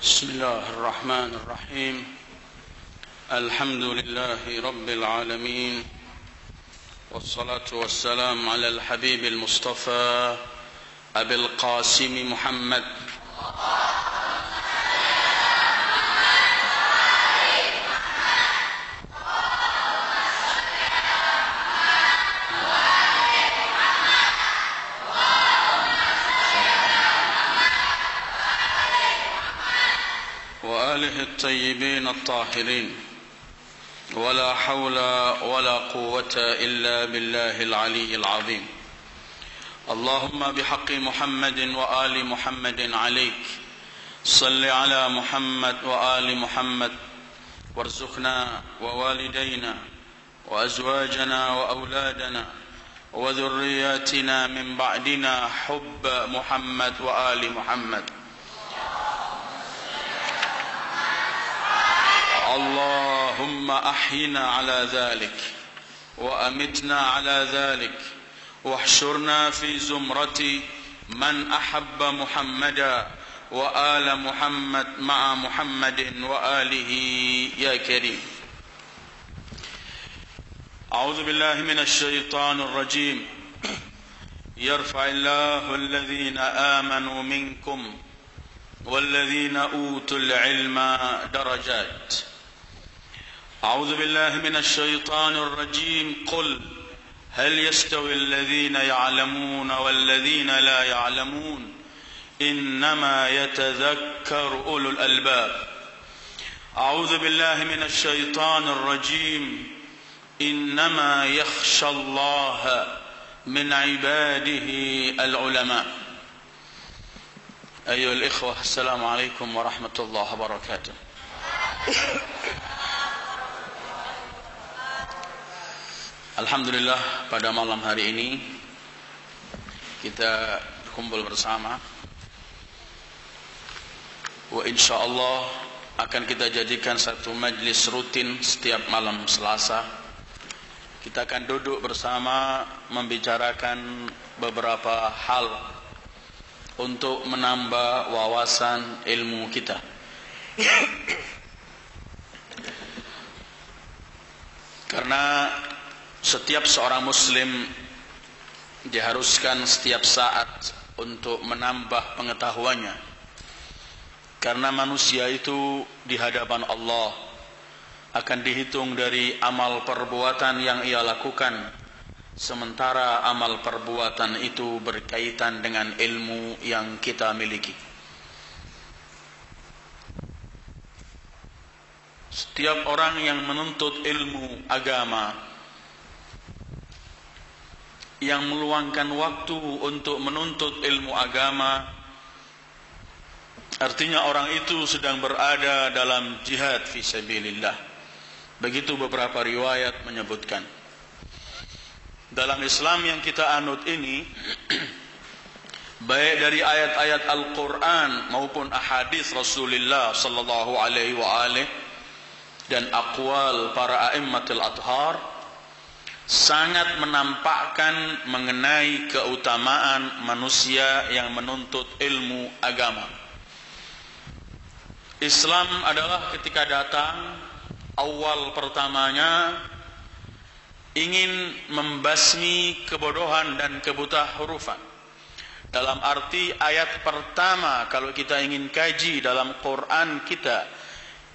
بسم الله الرحمن الرحيم الحمد لله رب العالمين والصلاة والسلام على الحبيب المصطفى أبي القاسم محمد وآله الطيبين الطاهرين ولا حول ولا قوة إلا بالله العلي العظيم اللهم بحق محمد وآل محمد عليك صل على محمد وآل محمد وارزقنا ووالدينا وأزواجنا وأولادنا وذرياتنا من بعدنا حب محمد وآل محمد اللهم أحينا على ذلك وأمتنا على ذلك واحشرنا في زمرة من أحب محمدا وآل محمد مع محمد وآله يا كريم أعوذ بالله من الشيطان الرجيم يرفع الله الذين آمنوا منكم والذين أوتوا العلم درجات أعوذ بالله من الشيطان الرجيم قل هل يستوي الذين يعلمون والذين لا يعلمون إنما يتذكر أولو الألباب أعوذ بالله من الشيطان الرجيم إنما يخشى الله من عباده العلماء أيها الإخوة السلام عليكم ورحمة الله وبركاته Alhamdulillah pada malam hari ini kita kumpul bersama wa insyaallah akan kita jadikan satu majlis rutin setiap malam Selasa. Kita akan duduk bersama membicarakan beberapa hal untuk menambah wawasan ilmu kita. Karena setiap seorang muslim diharuskan setiap saat untuk menambah pengetahuannya. Karena manusia itu di hadapan Allah akan dihitung dari amal perbuatan yang ia lakukan, sementara amal perbuatan itu berkaitan dengan ilmu yang kita miliki. Setiap orang yang menuntut ilmu agama, yang meluangkan waktu untuk menuntut ilmu agama, artinya orang itu sedang berada dalam jihad fi sabilillah. Begitu beberapa riwayat menyebutkan. Dalam Islam yang kita anut ini, baik dari ayat-ayat Al-Quran maupun ahadits Rasulullah sallallahu alaihi wa alihi dan aqwal para a'immatul athhar, sangat menampakkan mengenai keutamaan manusia yang menuntut ilmu agama. Islam adalah ketika datang, awal pertamanya ingin membasmi kebodohan dan kebutahurufan. Dalam arti ayat pertama kalau kita ingin kaji dalam Quran kita,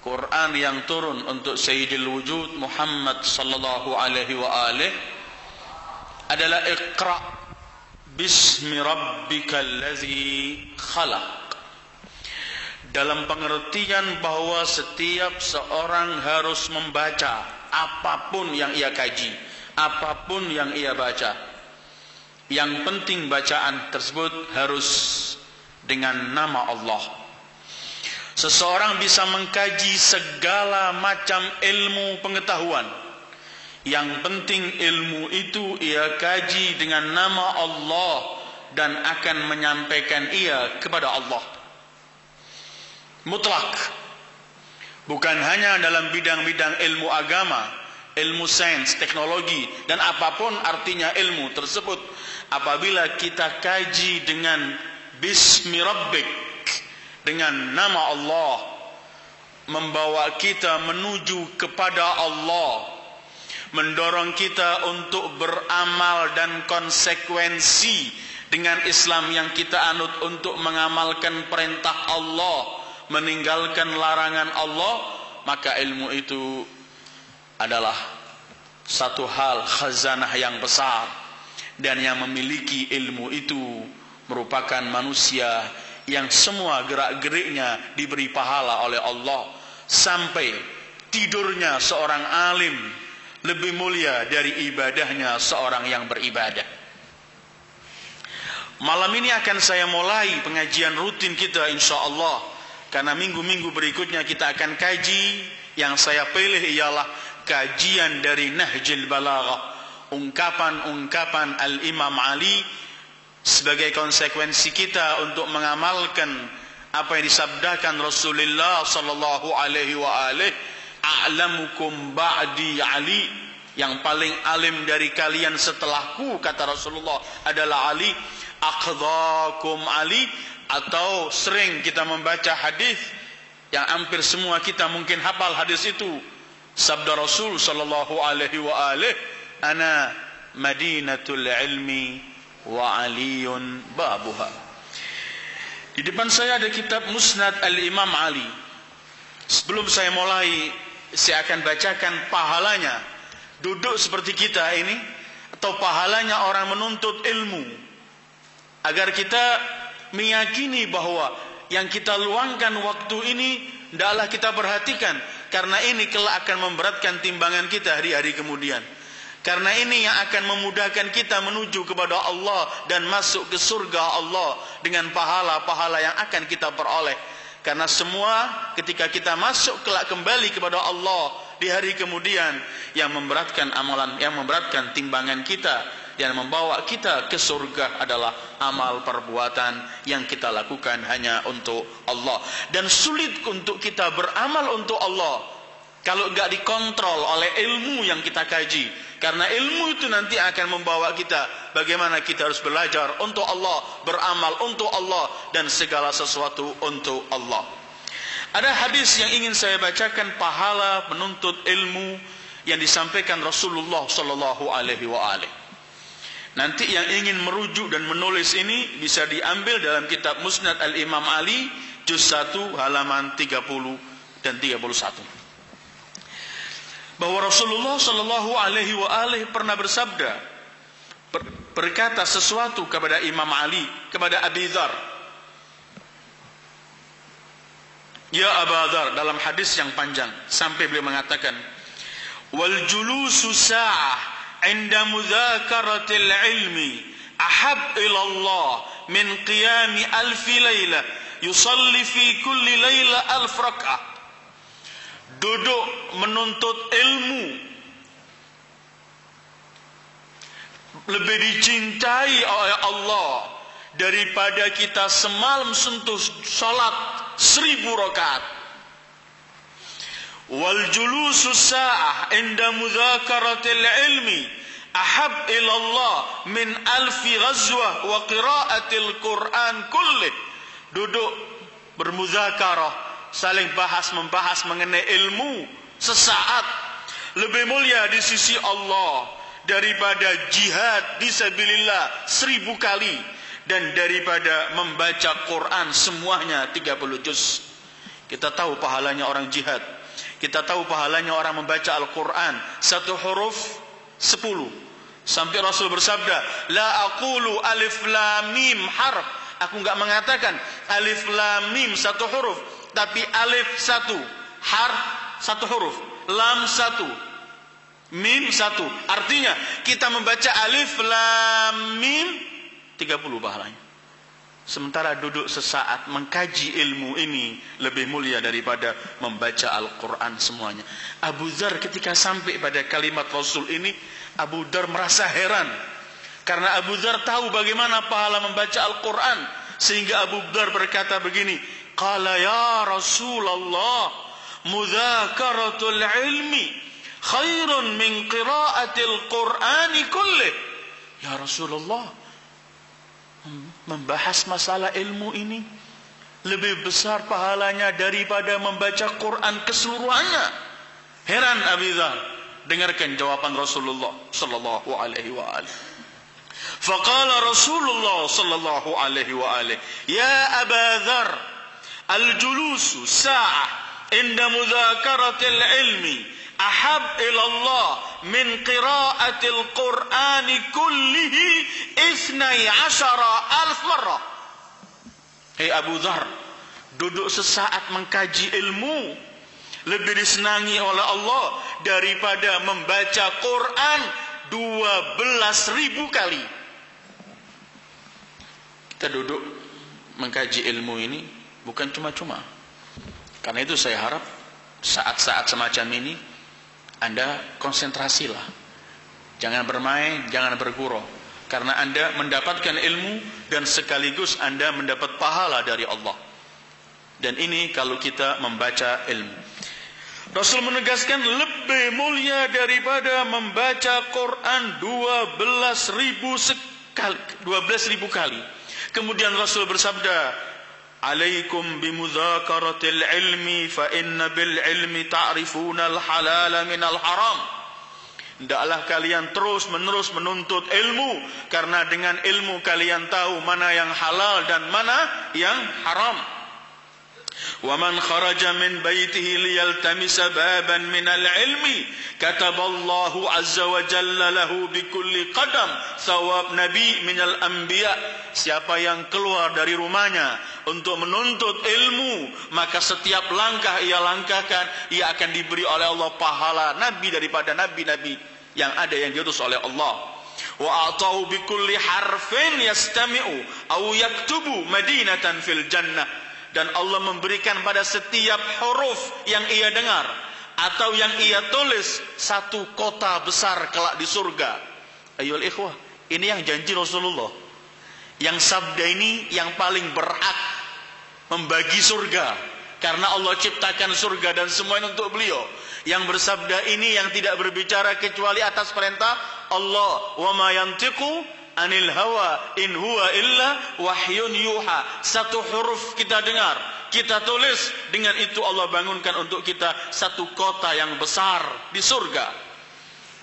Quran yang turun untuk Sayyidil Wujud Muhammad sallallahu alaihi wa alihi adalah Iqra bismi rabbikal ladzi khalaq. Dalam pengertian bahwa setiap seorang harus membaca apapun yang ia kaji, apapun yang ia baca. Yang penting bacaan tersebut harus dengan nama Allah. Seseorang bisa mengkaji segala macam ilmu pengetahuan. Yang penting ilmu itu ia kaji dengan nama Allah dan akan menyampaikan ia kepada Allah. Mutlak. Bukan hanya dalam bidang-bidang ilmu agama, ilmu sains, teknologi, dan apapun artinya ilmu tersebut. Apabila kita kaji dengan Bismi Rabbik, dengan nama Allah, membawa kita menuju kepada Allah, mendorong kita untuk beramal dan konsekuensi dengan Islam yang kita anut, untuk mengamalkan perintah Allah, meninggalkan larangan Allah, maka ilmu itu adalah satu hal khazanah yang besar. Dan yang memiliki ilmu itu merupakan manusia yang semua gerak-geriknya diberi pahala oleh Allah. Sampai tidurnya seorang alim lebih mulia dari ibadahnya seorang yang beribadah. Malam ini akan saya mulai pengajian rutin kita insyaAllah, karena minggu-minggu berikutnya kita akan kaji. Yang saya pilih ialah kajian dari Nahjul Balaghah, ungkapan-ungkapan Al-Imam Ali, sebagai konsekuensi kita untuk mengamalkan apa yang disabdakan Rasulullah sallallahu alaihi wa alihi, a'lamukum ba'di Ali, yang paling alim dari kalian setelahku, kata Rasulullah, adalah Ali. Aqdhakum Ali, atau sering kita membaca hadis yang hampir semua kita mungkin hafal hadis itu, sabda Rasul sallallahu alaihi wa alihi, ana madinatul ilmi wa aliyun babuha. Di depan saya ada kitab Musnad Al-Imam Ali. Sebelum saya mulai, saya akan bacakan pahalanya duduk seperti kita ini, atau pahalanya orang menuntut ilmu, agar kita meyakini bahwa yang kita luangkan waktu ini hendaklah kita perhatikan, karena ini kelak akan memberatkan timbangan kita hari-hari kemudian. Karena ini yang akan memudahkan kita menuju kepada Allah dan masuk ke surga Allah dengan pahala-pahala yang akan kita peroleh. Karena semua ketika kita masuk kelak kembali kepada Allah di hari kemudian, yang memberatkan amalan, yang memberatkan timbangan kita, yang membawa kita ke surga adalah amal perbuatan yang kita lakukan hanya untuk Allah. Dan sulit untuk kita beramal untuk Allah kalau enggak dikontrol oleh ilmu yang kita kaji. Karena ilmu itu nanti akan membawa kita bagaimana kita harus belajar untuk Allah, beramal untuk Allah, dan segala sesuatu untuk Allah. Ada hadis yang ingin saya bacakan, pahala menuntut ilmu yang disampaikan Rasulullah sallallahu alaihi wa alihi. Nanti yang ingin merujuk dan menulis ini bisa diambil dalam kitab Musnad Al-Imam Ali, juz 1 halaman 30 dan 31. Bahwa Rasulullah sallallahu alaihi wa alihi pernah bersabda, berkata sesuatu kepada Imam Ali, kepada Abi Dzar. Ya Aba Dzar, dalam hadis yang panjang sampai beliau mengatakan, wal julusu sa'ah inda mudhakaratil ilmi ahab ila Allah min qiyami alfi layla yusalli fi kulli layla alf rak'ah. Duduk menuntut ilmu lebih dicintai oleh Allah daripada kita semalam sentuh salat 1000 rakaat. Wal julusu sa'ah inda mudhakaratil ilmi ahab ila Allah min alfi ghazwah wa qiraatil Qur'an kullih. Duduk bermuzakarah, saling membahas mengenai ilmu sesaat, lebih mulia di sisi Allah daripada jihad fisabilillah 1000 kali, dan daripada membaca Quran semuanya 30 juz. Kita tahu pahalanya orang jihad, kita tahu pahalanya orang membaca Al-Quran, satu huruf 10. Sampai Rasul bersabda, la aqulu alif lam mim harf. Aku enggak mengatakan alif lam mim satu huruf, tapi alif satu, harf satu huruf, lam satu, mim satu. Artinya kita membaca alif lam mim 30 pahalanya. Sementara duduk sesaat mengkaji ilmu ini lebih mulia daripada membaca Al-Quran semuanya. Abu Dzar ketika sampai pada kalimat Rasul ini, Abu Dzar merasa heran. Karena Abu Dzar tahu bagaimana pahala membaca Al-Quran. Sehingga Abu Dzar berkata begini, qala ya Rasulullah, mudhakaratul ilmi khairun min qiraatil Qur'ani kullih. Ya Rasulullah, membahas masalah ilmu ini lebih besar pahalanya daripada membaca Quran keseluruhannya. Heran Abi Dzar. Dengarkan jawaban Rasulullah sallallahu alaihi wa alihi. Faqala Rasulullah sallallahu alaihi wa alihi, "Ya Aba Dzar, al-julusu sa'ah inda mudzakaratil ilmi ahab ila Allah min qira'atil Qur'ani kullihi 12,000 marrah." Hei Abu Dzar, duduk sesaat mengkaji ilmu lebih disenangi oleh Allah daripada membaca Quran 12.000 kali. Kita duduk mengkaji ilmu ini bukan cuma-cuma. Karena itu saya harap saat-saat semacam ini Anda konsentrasilah. Jangan bermain, jangan bergurau. Karena Anda mendapatkan ilmu dan sekaligus Anda mendapat pahala dari Allah. Dan ini kalau kita membaca ilmu. Rasul menegaskan lebih mulia daripada membaca Quran 12.000 kali. Kemudian Rasul bersabda, "Alaikum bimudzakaratil ilmi fa inna bil ilmi ta'rifuna al-halala minal haram." Hendaklah kalian terus-menerus menuntut ilmu, karena dengan ilmu kalian tahu mana yang halal dan mana yang haram. وَمَنْ خَرَجَ مِنْ بَيْتِهِ لِيَلْتَمِسَ بَابًا مِنَ الْعِلْمِ كَتَبَ اللَّهُ عَزَّ وَجَلَّ لَهُ بِكُلِّ قَدَمٍ ثَوَابَ نَبِيٍّ مِنَ الْأَنْبِيَاءِ. Siapa yang keluar dari rumahnya untuk menuntut ilmu, maka setiap langkah ia langkahkan, ia akan diberi oleh Allah pahala nabi daripada nabi-nabi yang ada yang diutus oleh Allah. وَأَعْطَاهُ بِكُلِّ حَرْفٍ يَسْتَمِعُ أَوْ يَكْتُبُ مَدِينَةً فِي الْجَنَّةِ. Dan Allah memberikan pada setiap huruf yang ia dengar atau yang ia tulis satu kota besar kelak di surga. Ayoul ikhwah, ini yang janji Rasulullah. Yang sabda ini yang paling berhak membagi surga, karena Allah ciptakan surga dan semuanya untuk beliau. Yang bersabda ini yang tidak berbicara kecuali atas perintah Allah. Wa ma yantiqu anil hawa in huwa illa wahyun yuha. Satu huruf kita dengar, kita tulis, dengan itu Allah bangunkan untuk kita satu kota yang besar di surga.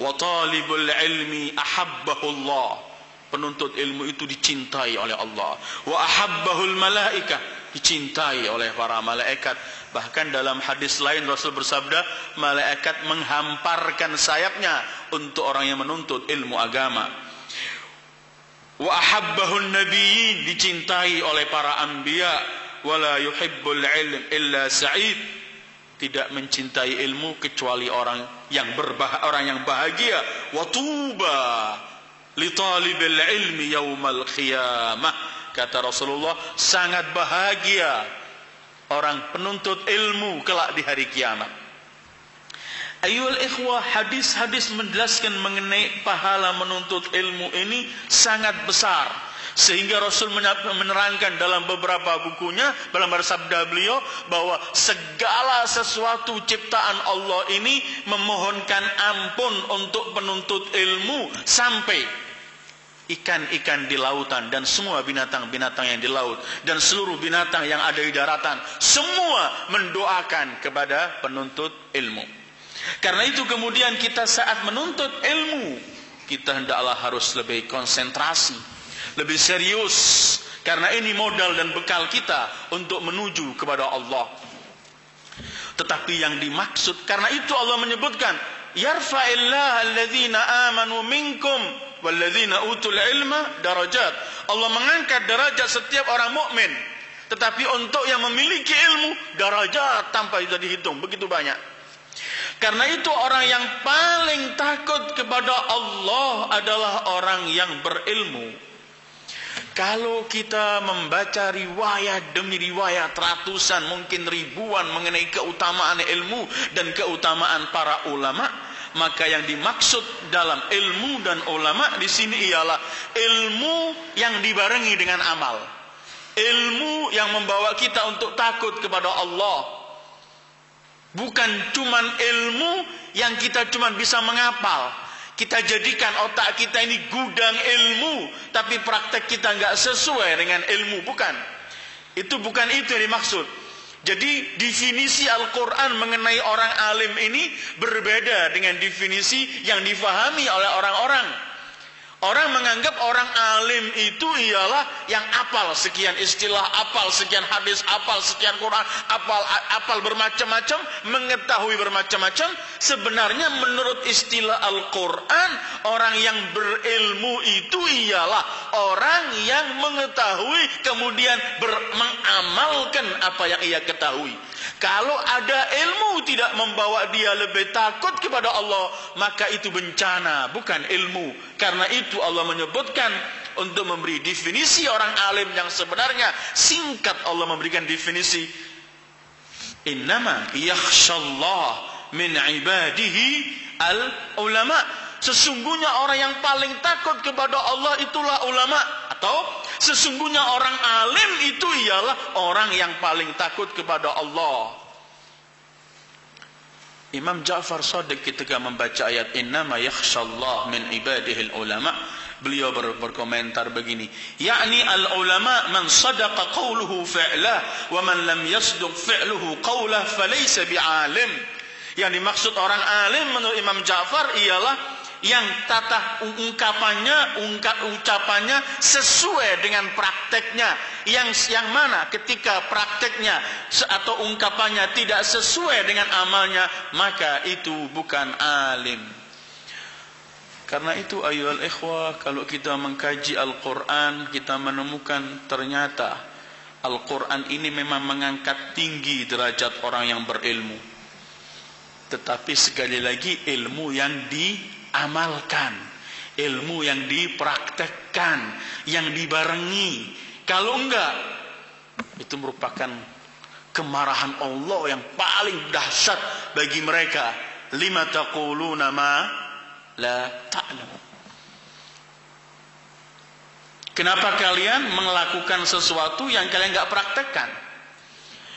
Wa talibul ilmi ahabbahullah. Penuntut ilmu itu dicintai oleh Allah. Wa ahabbahul malaikah, dicintai oleh para malaikat. Bahkan dalam hadis lain Rasul bersabda, malaikat menghamparkan sayapnya untuk orang yang menuntut ilmu agama. Wa ahabbahun nabiyyin, dicintai oleh para anbiya. Wala yuhibbul ilm illa sa'id, tidak mencintai ilmu kecuali orang yang bahagia. Wa tuba li talibil ilmi yaumal qiyamah. Kata Rasulullah, sangat bahagia orang penuntut ilmu kelak di hari kiamat. Ayyuhal ikhwah, hadis-hadis menjelaskan mengenai pahala menuntut ilmu ini sangat besar. Sehingga Rasul menerangkan dalam beberapa bukunya, dalam bersabda beliau, bahwa segala sesuatu ciptaan Allah ini memohonkan ampun untuk penuntut ilmu, sampai ikan-ikan di lautan dan semua binatang-binatang yang di laut dan seluruh binatang yang ada di daratan, semua mendoakan kepada penuntut ilmu. Karena itu kemudian kita saat menuntut ilmu, kita hendaklah harus lebih konsentrasi, lebih serius, karena ini modal dan bekal kita untuk menuju kepada Allah. Tetapi yang dimaksud, karena itu Allah menyebutkan, yarfa'illahu alladzina amanu minkum walladzina utul ilma darajat. Allah mengangkat derajat setiap orang mukmin, tetapi untuk yang memiliki ilmu, darajat tanpa itu dihitung, begitu banyak. Karena itu orang yang paling takut kepada Allah adalah orang yang berilmu. Kalau kita membaca riwayat demi riwayat, ratusan mungkin ribuan mengenai keutamaan ilmu dan keutamaan para ulama, maka yang dimaksud dalam ilmu dan ulama di sini ialah ilmu yang dibarengi dengan amal. Ilmu yang membawa kita untuk takut kepada Allah. Bukan cuman ilmu yang kita cuman bisa menghafal. Kita jadikan otak kita ini gudang ilmu, tapi praktek kita nggak sesuai dengan ilmu, bukan. Itu bukan itu yang dimaksud. Jadi definisi Al-Quran mengenai orang alim ini berbeda dengan definisi yang difahami oleh orang-orang. Orang menganggap orang alim itu ialah yang apal sekian istilah, apal sekian hadis, apal sekian Quran, apal bermacam-macam, mengetahui bermacam-macam. Sebenarnya menurut istilah Al-Quran, orang yang berilmu itu ialah orang yang mengetahui kemudian mengamalkan apa yang ia ketahui. Kalau ada ilmu tidak membawa dia lebih takut kepada Allah, maka itu bencana, bukan ilmu. Karena itu Allah menyebutkan untuk memberi definisi orang alim yang sebenarnya. Singkat Allah memberikan definisi, innama yakhshallah min ibadihi al-ulama. Sesungguhnya orang yang paling takut kepada Allah itulah ulama. Atau sesungguhnya orang alim itu ialah orang yang paling takut kepada Allah. Imam Ja'far Shadiq ketika membaca ayat innama yakhshallah min ibadihil ulama, beliau berkomentar begini, yakni al-ulama man sadaqa qawluhu fi'lah wa man lam yasduq fi'luhu qawlah falaysa bi'alim. Yang dimaksud orang alim menurut Imam Ja'far ialah yang ucapannya sesuai dengan prakteknya. Yang mana ketika prakteknya atau ungkapannya tidak sesuai dengan amalnya, maka itu bukan alim. Karena itu ayyuhal ikhwah, kalau kita mengkaji Al-Quran, kita menemukan ternyata Al-Quran ini memang mengangkat tinggi derajat orang yang berilmu. Tetapi sekali lagi ilmu yang diamalkan, ilmu yang dipraktekkan, yang dibarengi. Kalau enggak, itu merupakan kemarahan Allah yang paling dahsyat bagi mereka. Lima taquluna ma la ta'lamun. Kenapa kalian melakukan sesuatu yang kalian enggak praktekkan?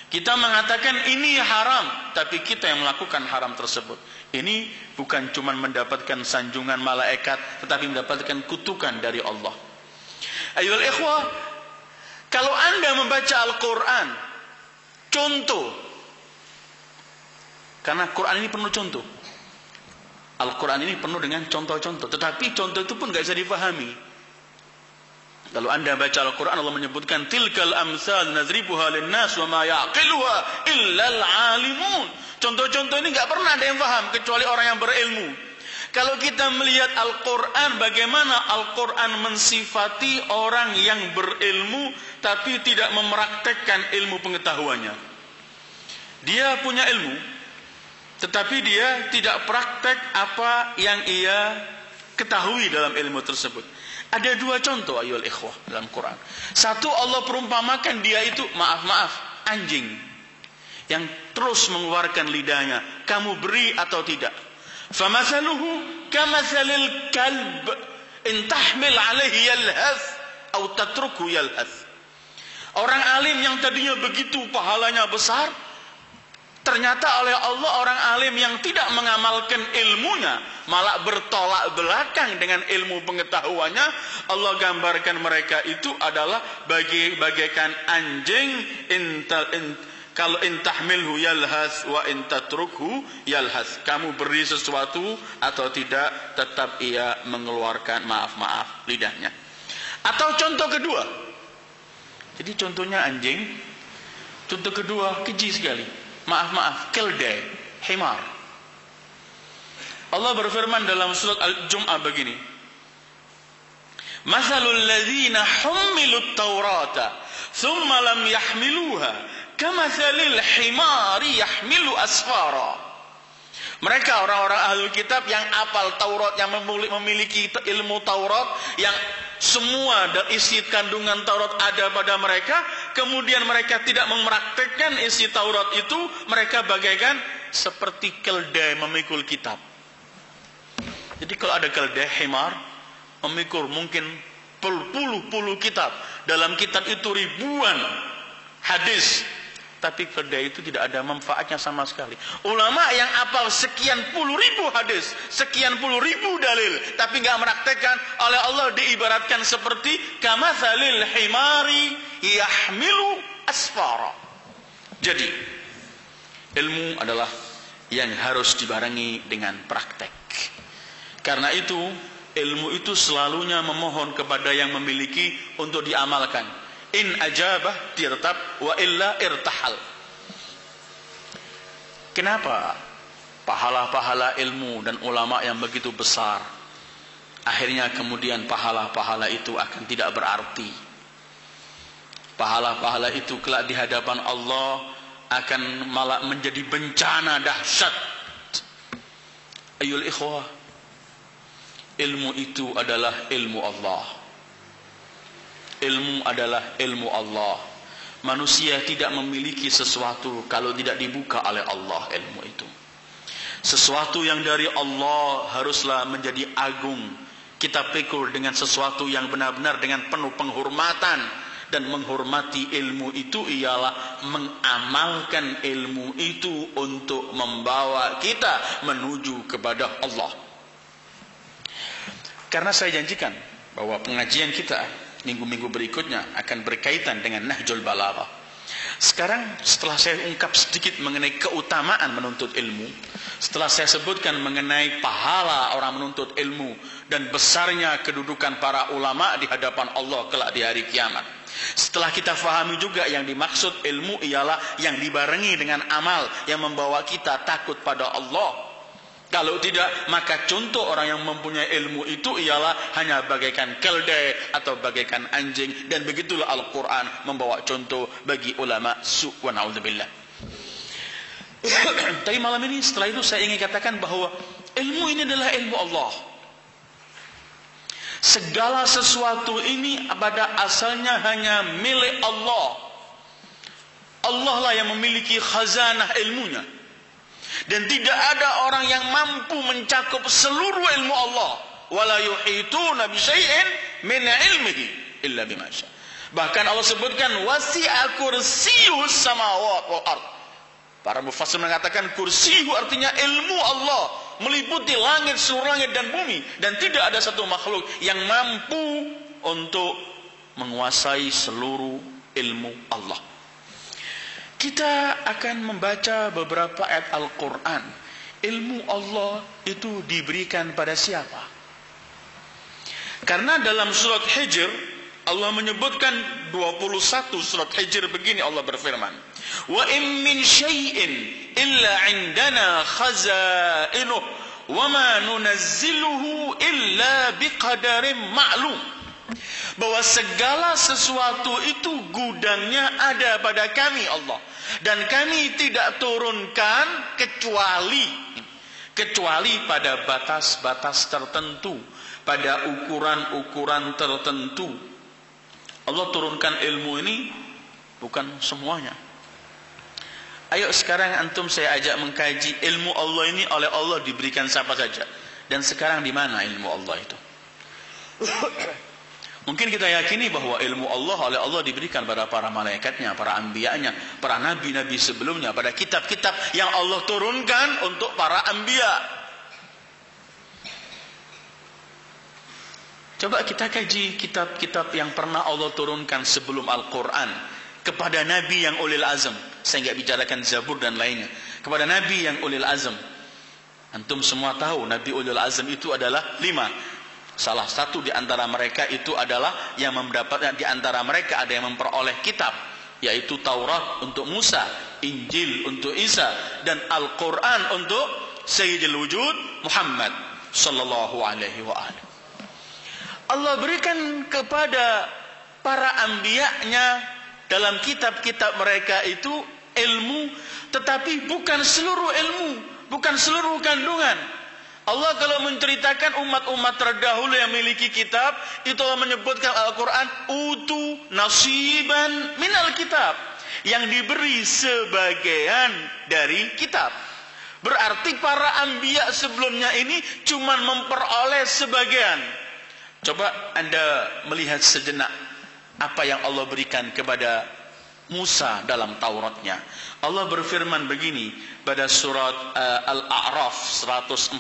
Kita mengatakan ini haram, tapi kita yang melakukan haram tersebut. Ini bukan cuma mendapatkan sanjungan malaikat, tetapi mendapatkan kutukan dari Allah. Ayyuhal ikhwah, kalau Anda membaca Al-Quran, contoh, karena Quran ini penuh contoh. Al-Quran ini penuh dengan contoh-contoh, tetapi contoh itu pun gak bisa dipahami. Kalau Anda baca Al-Quran, Allah menyebutkan tilkal amsal nadribuha linnas wa ma yaqiluha illal alimun. Contoh-contoh ini gak pernah ada yang paham kecuali orang yang berilmu. Kalau kita melihat Al-Quran, bagaimana Al-Quran mensifati orang yang berilmu tapi tidak mempraktekkan ilmu pengetahuannya. Dia punya ilmu, tetapi dia tidak praktek apa yang ia ketahui dalam ilmu tersebut. Ada dua contoh ayyuhal ikhwah dalam Quran. Satu, Allah perumpamakan dia itu, maaf, anjing yang terus mengeluarkan lidahnya. Kamu beri atau tidak? Famathaluhu kamathalil kalb in tahmil alaihi yalhath atau tatruku yalhath. Orang alim yang tadinya begitu pahalanya besar, ternyata oleh Allah orang alim yang tidak mengamalkan ilmunya, malah bertolak belakang dengan ilmu pengetahuannya, Allah gambarkan mereka itu adalah bagaikan anjing. Kalau intahmilhu yalhas wa intatrukhu yalhas. Kamu beri sesuatu atau tidak, tetap ia mengeluarkan maaf lidahnya. Atau contoh kedua. Jadi contohnya anjing. Contoh kedua keji sekali. Maaf, keldai, himar. Allah berfirman dalam surat Al-Jum'ah begini. Mathalul ladzina hummilut taurata thumma lam yahmiluha kamathalil himari yahmilu asfara. Mereka orang-orang ahlul kitab yang apal Taurat, yang memiliki ilmu Taurat, yang semua dan isi kandungan Taurat ada pada mereka, kemudian mereka tidak mempraktekkan isi Taurat itu, mereka bagaikan seperti keldai memikul kitab. Jadi kalau ada keldai himar memikul mungkin puluh kitab, dalam kitab itu ribuan hadis, tapi keldai itu tidak ada manfaatnya sama sekali. Ulama yang apal sekian puluh ribu hadis, sekian puluh ribu dalil, tapi nggak mempraktekkan, oleh Allah diibaratkan seperti kamathalil himari yahmilu asfara. Jadi ilmu adalah yang harus dibarengi dengan praktek. Karena itu ilmu itu selalunya memohon kepada yang memiliki untuk diamalkan. In ajabah tirtab wa illa irtahal. Kenapa pahala-pahala ilmu dan ulama yang begitu besar akhirnya kemudian pahala-pahala itu akan tidak berarti? Pahala-pahala itu kelak di hadapan Allah akan malah menjadi bencana dahsyat. Ayul ikhwah, ilmu itu adalah ilmu Allah. Ilmu adalah ilmu Allah. Manusia tidak memiliki sesuatu kalau tidak dibuka oleh Allah ilmu itu. Sesuatu yang dari Allah haruslah menjadi agung. Kita pikul dengan sesuatu yang benar-benar dengan penuh penghormatan. Dan menghormati ilmu itu ialah mengamalkan ilmu itu untuk membawa kita menuju kepada Allah. Karena saya janjikan bahwa pengajian kita minggu-minggu berikutnya akan berkaitan dengan Nahjul Balaghah. Sekarang setelah saya ungkap sedikit mengenai keutamaan menuntut ilmu, setelah saya sebutkan mengenai pahala orang menuntut ilmu dan besarnya kedudukan para ulama di hadapan Allah kelak di hari kiamat, setelah kita fahami juga yang dimaksud ilmu ialah yang dibarengi dengan amal yang membawa kita takut pada Allah. Kalau tidak, maka contoh orang yang mempunyai ilmu itu ialah hanya bagaikan keldai atau bagaikan anjing. Dan begitulah Al-Quran membawa contoh bagi ulama su' wa na'udzubillah. Tapi malam ini setelah itu saya ingin katakan bahwa ilmu ini adalah ilmu Allah. Segala sesuatu ini pada asalnya hanya milik Allah. Allah lah yang memiliki khazanah ilmunya. Dan tidak ada orang yang mampu mencakup seluruh ilmu Allah. Wala yuhituna bi syai'in min ilmihi illa bima syaa. Bahkan Allah sebutkan wasi'a kursiyyus samawati wal ard. Para mufassir mengatakan kursiyu artinya ilmu Allah meliputi langit, seluruh langit dan bumi, dan tidak ada satu makhluk yang mampu untuk menguasai seluruh ilmu Allah. Kita akan membaca beberapa ayat Al-Quran. Ilmu Allah itu diberikan pada siapa? Karena dalam surat Hijr Allah menyebutkan 21 surat Hijr begini, Allah berfirman, wa in min syai'in illa indana khazainuh wa ma nunazziluhu illa biqadarin ma'lum. Bahwa segala sesuatu itu gudangnya ada pada kami Allah, dan kami tidak turunkan kecuali pada batas-batas tertentu, pada ukuran-ukuran tertentu. Allah turunkan ilmu ini bukan semuanya. Ayo sekarang antum saya ajak mengkaji ilmu Allah ini oleh Allah diberikan siapa saja, dan sekarang di mana ilmu Allah itu? Mungkin kita yakini bahwa ilmu Allah oleh Allah diberikan pada para malaikatnya, para anbiya'nya, para nabi-nabi sebelumnya, pada kitab-kitab yang Allah turunkan untuk para anbiya. Coba kita kaji kitab-kitab yang pernah Allah turunkan sebelum Al-Quran kepada nabi yang ulil azm. Saya nggak bicarakan Zabur dan lainnya. Kepada nabi yang ulil azm. Antum semua tahu nabi ulil azm itu adalah 5. Salah satu di antara mereka itu adalah yang mendapatkan, di antara mereka ada yang memperoleh kitab, yaitu Taurat untuk Musa, Injil untuk Isa, dan Al-Quran untuk Sayyidul Wujud Muhammad sallallahu alaihi wa alihi. Allah berikan kepada para anbiya-Nya dalam kitab-kitab mereka itu ilmu, tetapi bukan seluruh ilmu, bukan seluruh kandungan. Allah kalau menceritakan umat-umat terdahulu yang memiliki kitab, itu Allah menyebutkan Al-Quran utu nasiban minal kitab, yang diberi sebagian dari kitab. Berarti para anbiya sebelumnya ini cuma memperoleh sebagian. Coba Anda melihat sejenak apa yang Allah berikan kepada Musa dalam Tauratnya. Allah berfirman begini pada surat Al-A'raf 145.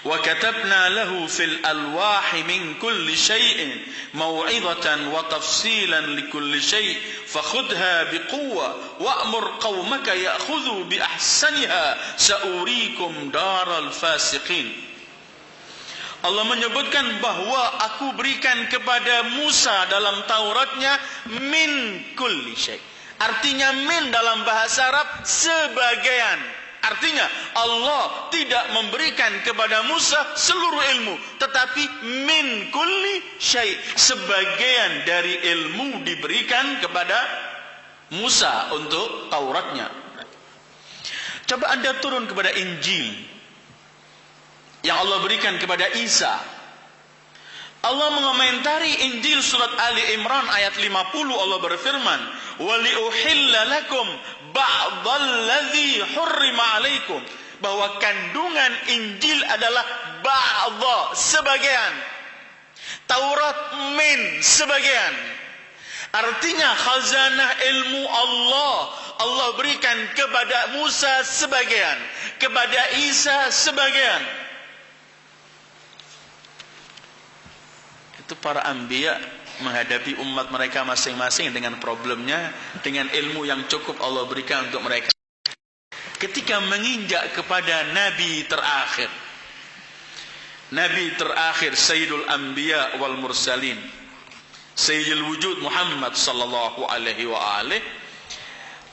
وكتبنا له في الألواح من كل شيء موعظة وتفصيلا لكل شيء فخذها بقوة وأمر قومك يأخذوا بأحسنها سأريكم دار الفاسقين. Allah menyebutkan bahwa aku berikan kepada Musa dalam Tauratnya min kulli syai'. Artinya min dalam bahasa Arab sebagian. Artinya Allah tidak memberikan kepada Musa seluruh ilmu, tetapi min kulli syai', sebagian dari ilmu diberikan kepada Musa untuk Tauratnya. Coba Anda turun kepada Injil yang Allah berikan kepada Isa. Allah mengomentari Injil surat Ali Imran ayat 50. Allah berfirman, "Wa liuhilla lakum ba'dalladzi hurrima 'alaikum." Bahwa kandungan Injil adalah ba'dha, sebagian. Taurat min, sebagian. Artinya khazanah ilmu Allah berikan kepada Musa sebagian, kepada Isa sebagian. Itu para anbiya menghadapi umat mereka masing-masing dengan problemnya, dengan ilmu yang cukup Allah berikan untuk mereka. Ketika menginjak kepada Nabi terakhir Sayyidul Anbiya wal Mursalin, Sayyidul Wujud Muhammad sallallahu alaihi wa alihi,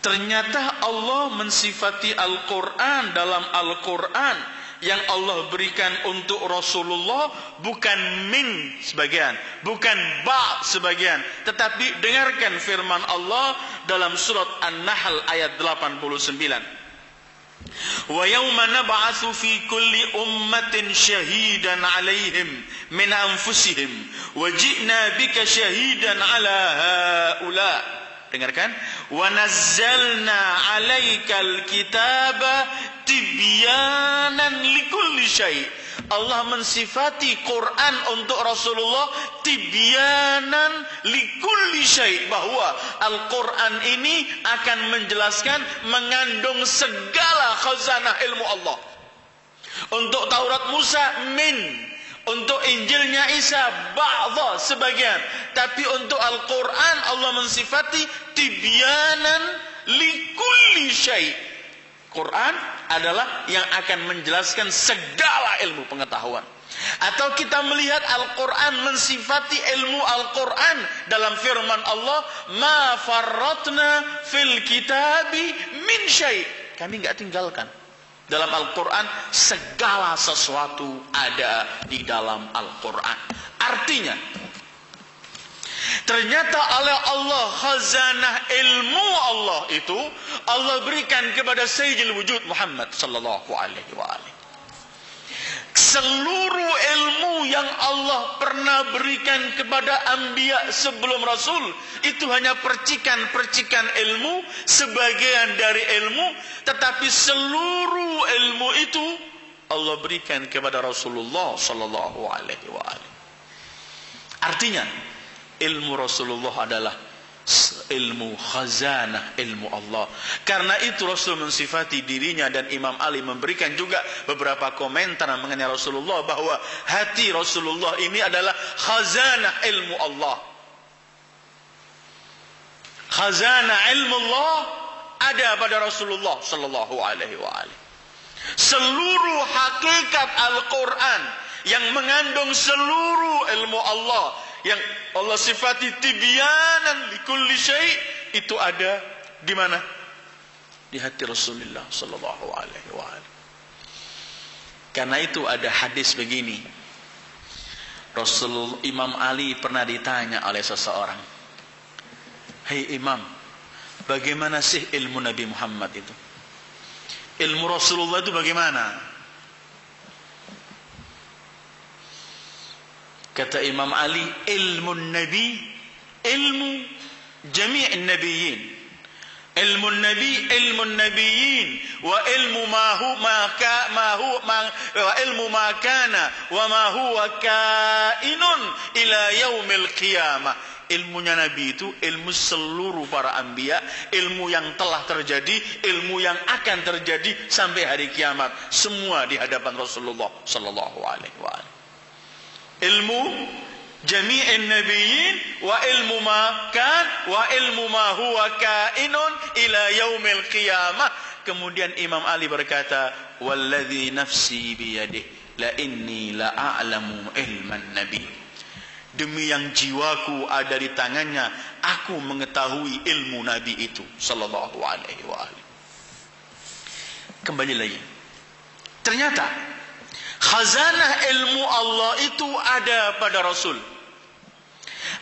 ternyata Allah mensifati Al-Quran dalam Al-Quran yang Allah berikan untuk Rasulullah bukan min sebagian, bukan ba sebagian, tetapi dengarkan firman Allah dalam surat An-Nahl ayat 89. Wa yawma nab'atsu fi kulli ummatin shahidan 'alaihim min anfusihim wa ji'na bika shahidan 'ala haula. Dengarkan, wa nazzalna 'alaikal kitaba tibyanan likulli syai'. Allah mensifati Quran untuk Rasulullah tibyanan likulli syai', bahwa Al-Quran ini akan menjelaskan, mengandung segala khazanah ilmu Allah. Untuk Taurat Musa min, untuk Injilnya Isa ba'dha, sebagian. Tapi untuk Al-Quran Allah mensifati tibyanan likulli syai'. Quran adalah yang akan menjelaskan segala ilmu pengetahuan. Atau kita melihat Al-Quran mensifati ilmu Al-Quran dalam firman Allah, ma farratna fil kitabi min syai'. Kami enggak tinggalkan. Dalam Al-Quran segala sesuatu ada di dalam Al-Quran. Artinya ternyata oleh Allah khazanah ilmu Allah itu Allah berikan kepada Sayyidul Wujud Muhammad sallallahu alaihi wa alihi. Seluruh ilmu yang Allah pernah berikan kepada anbiya sebelum Rasul itu hanya percikan-percikan ilmu, sebagian dari ilmu, tetapi seluruh ilmu itu Allah berikan kepada Rasulullah sallallahu alaihi wa alihi. Artinya ilmu Rasulullah adalah ilmu khazanah ilmu Allah. Karena itu Rasul mensifati dirinya, dan Imam Ali memberikan juga beberapa komentar mengenai Rasulullah, bahwa hati Rasulullah ini adalah khazanah ilmu Allah. Khazanah ilmu Allah ada pada Rasulullah sallallahu alaihi wa alihi. Seluruh hakikat Al-Quran yang mengandung seluruh ilmu Allah, yang Allah sifati tibyanan likulli syai', itu ada di mana? Di hati Rasulullah sallallahu alaihi wa alihi. Karena itu ada hadis begini. Imam Ali pernah ditanya oleh seseorang, "Hei Imam, bagaimana sih ilmu Nabi Muhammad itu? Ilmu Rasulullah itu bagaimana?" Kata Imam Ali, ilmu Nabi, ilmu jami' nabiyyin. Ilmu Nabi, ilmu nabiyyin, wa ilmu wa ilmu ma kana wa ma huwa kainun ila yaumil qiyamah. ilmunya Nabi itu ilmu seluruh para anbiya, ilmu yang telah terjadi, ilmu yang akan terjadi sampai hari kiamat, semua di hadapan Rasulullah sallallahu alaihi wasallam. Ilmu jami'in nabiyyin wa ilmu ma kan wa ilmu ma huwa kainun ila yaumil qiyamah. Kemudian Imam Ali berkata, walladzi nafsi biyadihi la inni la a'lamu ilman nabi. Demi yang jiwaku ada di tangannya, aku mengetahui ilmu Nabi itu sallallahu alaihi wasallam. Kembali lagi, ternyata khazanah ilmu Allah itu ada pada Rasul.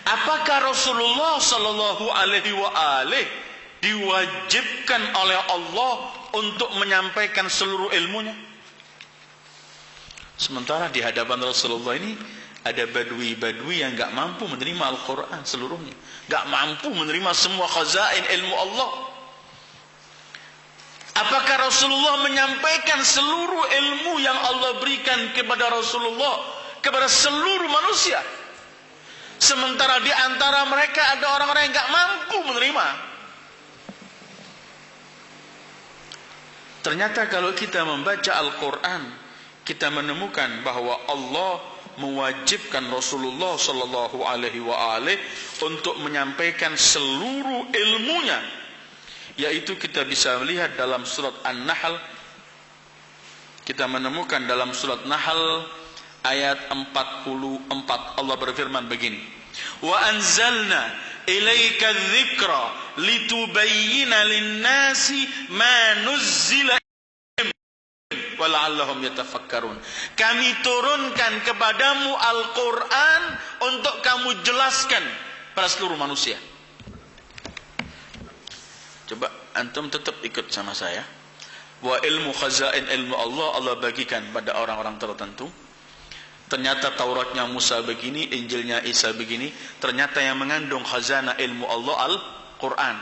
Apakah Rasulullah sallallahu alaihi wasallam diwajibkan oleh Allah untuk menyampaikan seluruh ilmunya? Sementara di hadapan Rasulullah ini ada badui-badui yang enggak mampu menerima Al-Quran seluruhnya, enggak mampu menerima semua khazain ilmu Allah. Apakah Rasulullah menyampaikan seluruh ilmu yang Allah berikan kepada Rasulullah kepada seluruh manusia? Sementara di antara mereka ada orang-orang yang enggak mampu menerima. Ternyata kalau kita membaca Al-Quran, kita menemukan bahwa Allah mewajibkan Rasulullah sallallahu alaihi wasallam untuk menyampaikan seluruh ilmunya, yaitu kita bisa melihat dalam surat An-Nahl. Kita menemukan dalam surat Nahl ayat 44, Allah berfirman begini, wa anzalna ilaika dzikra litubayyina lin-nasi ma nuzzila wala'allahum yatafakkarun. Kami turunkan kepadamu Al-Quran untuk kamu jelaskan pada seluruh manusia. Coba antum tetap ikut sama saya. Wa ilmu khazain ilmu Allah, Allah bagikan pada orang-orang tertentu. Ternyata Tauratnya Musa begini, Injilnya Isa begini. Ternyata yang mengandung khazanah ilmu Allah Al-Quran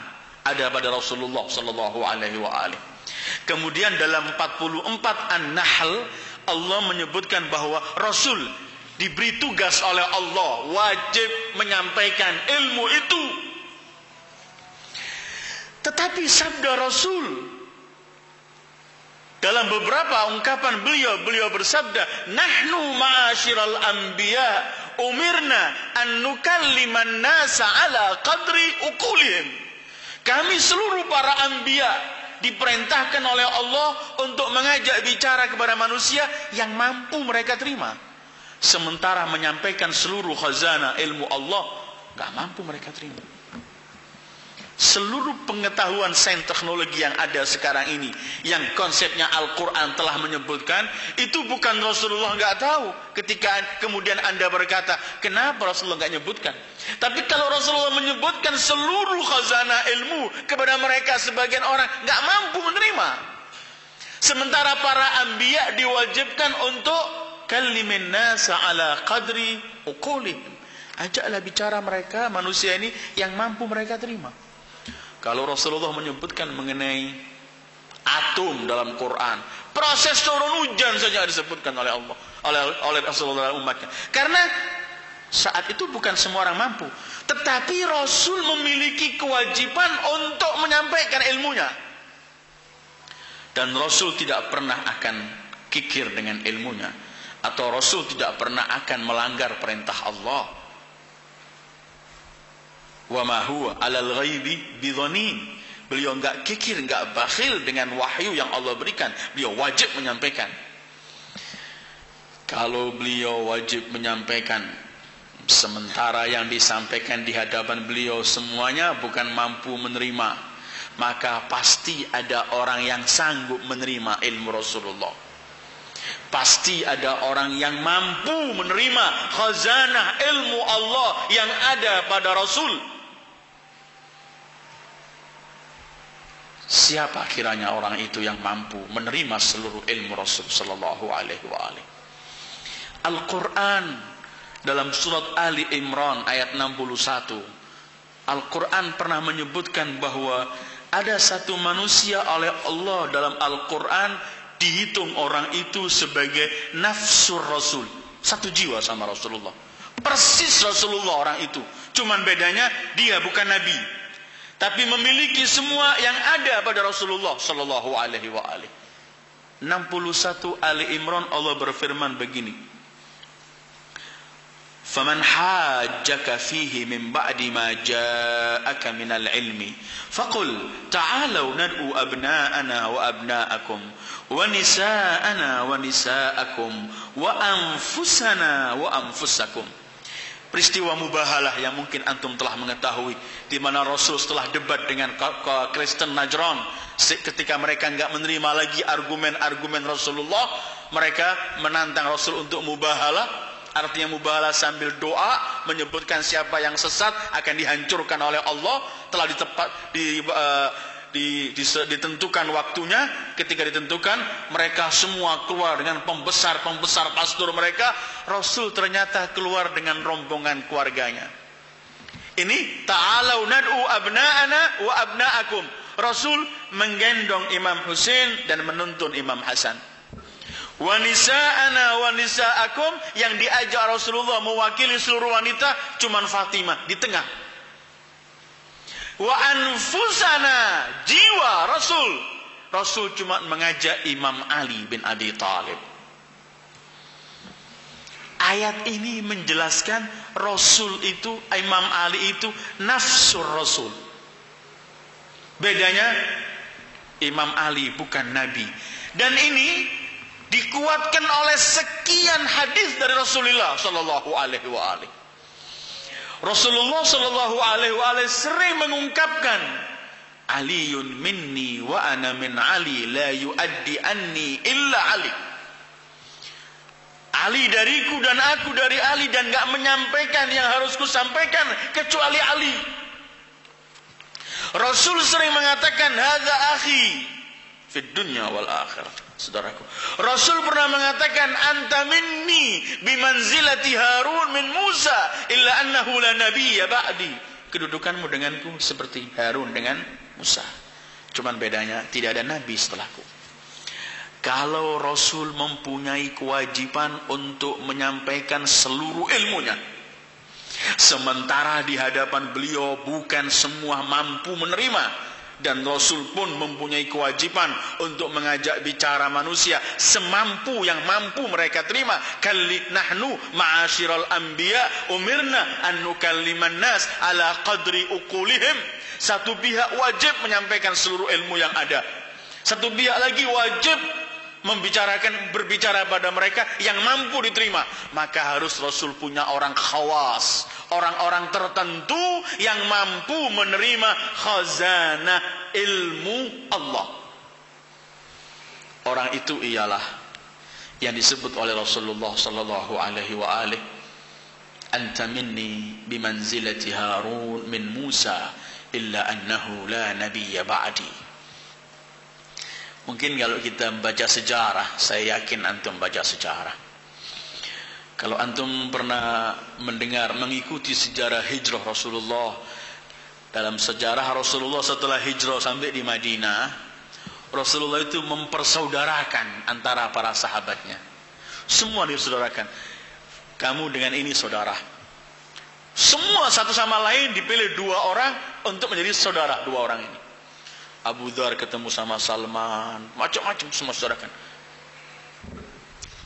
ada pada Rasulullah sallallahu alaihi wasallam. Kemudian dalam 44 An-Nahl Allah menyebutkan bahwa Rasul diberi tugas oleh Allah wajib menyampaikan ilmu itu. Tetapi sabda Rasul dalam beberapa ungkapan beliau bersabda, nahnu ma'asyiral anbiya umirna an nukalliman nasa ala qadri uqulihim. Kami seluruh para anbiya diperintahkan oleh Allah untuk mengajak bicara kepada manusia yang mampu mereka terima. Sementara menyampaikan seluruh khazanah ilmu Allah gak mampu mereka terima. Seluruh pengetahuan sains teknologi yang ada sekarang ini, yang konsepnya Al-Quran telah menyebutkan, itu bukan Rasulullah gak tahu. Ketika kemudian Anda berkata, kenapa Rasulullah gak nyebutkan? Tapi kalau Rasulullah menyebutkan seluruh khazanah ilmu kepada mereka, sebagian orang gak mampu menerima. Sementara para anbiya diwajibkan untuk kallimin nasa ala qadri uqulihim. Ajaklah bicara mereka, manusia ini yang mampu mereka terima. Kalau Rasulullah menyebutkan mengenai atom dalam Quran, proses turun hujan saja disebutkan oleh Allah, oleh Rasulullah dan umatnya. Karena saat itu bukan semua orang mampu, tetapi Rasul memiliki kewajiban untuk menyampaikan ilmunya. Dan Rasul tidak pernah akan kikir dengan ilmunya, atau Rasul tidak pernah akan melanggar perintah Allah. Wa ma huwa 'alal ghaibi bidhanin. Beliau enggak kikir, enggak bakhil dengan wahyu yang Allah berikan. Beliau wajib menyampaikan. Kalau beliau wajib menyampaikan, sementara yang disampaikan di hadapan beliau semuanya bukan mampu menerima, maka pasti ada orang yang sanggup menerima ilmu Rasulullah. Pasti ada orang yang mampu menerima khazanah ilmu Allah yang ada pada Rasul. Siapa kiranya orang itu yang mampu menerima seluruh ilmu Rasul sallallahu alaihi wasallam? Al-Quran dalam surat Ali Imran ayat 61, Al-Quran pernah menyebutkan bahwa ada satu manusia oleh Allah dalam Al-Quran dihitung orang itu sebagai nafsur Rasul, satu jiwa sama Rasulullah, persis Rasulullah orang itu, Cuman bedanya dia bukan nabi, tapi memiliki semua yang ada pada Rasulullah sallallahu alaihi wa alihi. 61 Ali Imran Allah berfirman begini. Faman hajjaka fihi min ba'di ma ja'aka minal ilmi faqul ta'alu nad'u abna'ana wa abna'akum wa nisa'ana wa nisa'akum wa anfusana wa anfusakum. Peristiwa Mubahalah yang mungkin antum telah mengetahui, di mana Rasul setelah debat dengan Kristen Najran, ketika mereka enggak menerima lagi argumen-argumen Rasulullah, mereka menantang Rasul untuk Mubahalah. Artinya Mubahalah sambil doa menyebutkan siapa yang sesat akan dihancurkan oleh Allah. Telah ditentukan waktunya. Ketika ditentukan, mereka semua keluar dengan pembesar pastor mereka. Rasul ternyata keluar dengan rombongan keluarganya. Ini ta'alau nad'u abna'ana wa abna'akum. Rasul menggendong Imam Husain dan menuntun Imam Hasan. Wa nisa'ana wa nisa'akum, yang diajak Rasulullah mewakili seluruh wanita cuman Fatimah di tengah. Wa anfusana, jiwa Rasul cuma mengajak Imam Ali bin Abi Thalib. Ayat ini menjelaskan Rasul itu, Imam Ali itu nafsur Rasul. Bedanya Imam Ali bukan nabi. Dan ini dikuatkan oleh sekian hadis dari Rasulullah sallallahu alaihi wa alihi. Rasulullah sallallahu alaihi wa alihi sering mengungkapkan, Aliyun minni wa ana min Ali, la yuaddi anni illa Ali. Ali dariku dan aku dari Ali, dan enggak menyampaikan yang harus kusampaikan kecuali Ali. Rasul sering mengatakan, hadza akhi fid dunya wal akhirah. Saudaraku, Rasul pernah mengatakan, anta minni bimanzilati Harun min Musa illa annahu la nabiyya ba'di. Kedudukanmu denganku seperti Harun dengan Musa, cuman bedanya tidak ada nabi setelahku. Kalau Rasul mempunyai kewajiban untuk menyampaikan seluruh ilmunya, sementara di hadapan beliau bukan semua mampu menerima. Dan Rasul pun mempunyai kewajiban untuk mengajak bicara manusia semampu yang mampu mereka terima. Kalli nahnu ma'asyiral anbiya umirna an nukalliman nas ala qadri uqulihim. Satu pihak wajib menyampaikan seluruh ilmu yang ada. Satu pihak lagi wajib berbicara pada mereka yang mampu diterima. Maka harus Rasul punya orang khawas, orang-orang tertentu yang mampu menerima khazanah ilmu Allah. Orang itu ialah yang disebut oleh Rasulullah sallallahu alaihi wa alihi, anta minni bimanzilati Harun min Musa illa annahu la nabiyya ba'di. Mungkin kalau kita membaca sejarah, saya yakin antum baca sejarah. Kalau antum pernah mendengar, mengikuti sejarah hijrah Rasulullah. Dalam sejarah Rasulullah setelah hijrah sampai di Madinah, Rasulullah itu mempersaudarakan antara para sahabatnya. Semua disaudarakan. Kamu dengan ini saudara. Semua satu sama lain dipilih 2 orang untuk menjadi saudara 2 orang ini. Abu Dzar ketemu sama Salman, macam-macam semua saudarakan.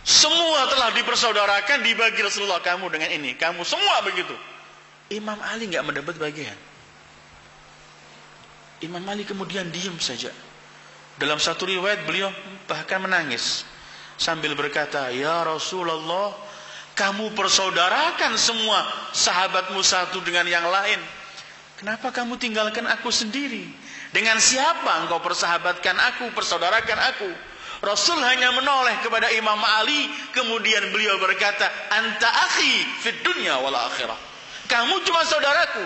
Semua telah dipersaudarakan, dibagi Rasulullah, kamu dengan ini, kamu semua begitu. Imam Ali enggak mendapat bagian. Imam Ali kemudian diam saja. Dalam satu riwayat beliau bahkan menangis sambil berkata, ya Rasulullah, kamu persaudarakan semua sahabatmu satu dengan yang lain. Kenapa kamu tinggalkan aku sendiri? Dengan siapa engkau persahabatkan aku, persaudarakan aku? Rasul hanya menoleh kepada Imam Ali, kemudian beliau berkata, anta akhi fid dunya wal akhirah. Kamu cuma saudaraku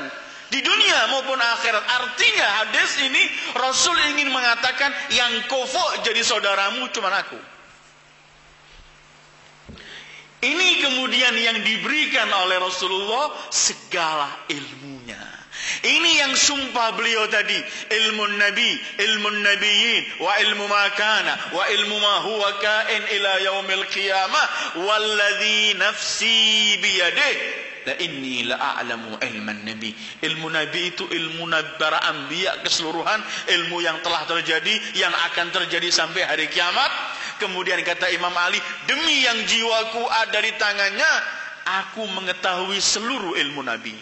di dunia maupun akhirat. Artinya hadis ini Rasul ingin mengatakan yang kufuk jadi saudaramu cuma aku. Ini kemudian yang diberikan oleh Rasulullah segala ilmunya. Ini yang sumpah beliau tadi, ilmu nabi, ilmu nabiyyin, wa ilmu ma kana, wa ilmu ma huwa kain ila yaumil qiyamah, walladzi nafsi biyadih. la inni la a'lamu ilman nabi. Ilmu nabi itu ilmu para anbiya keseluruhan, ilmu yang telah terjadi, yang akan terjadi sampai hari kiamat. Kemudian kata Imam Ali, demi yang jiwaku ada di tangannya, aku mengetahui seluruh ilmu nabi.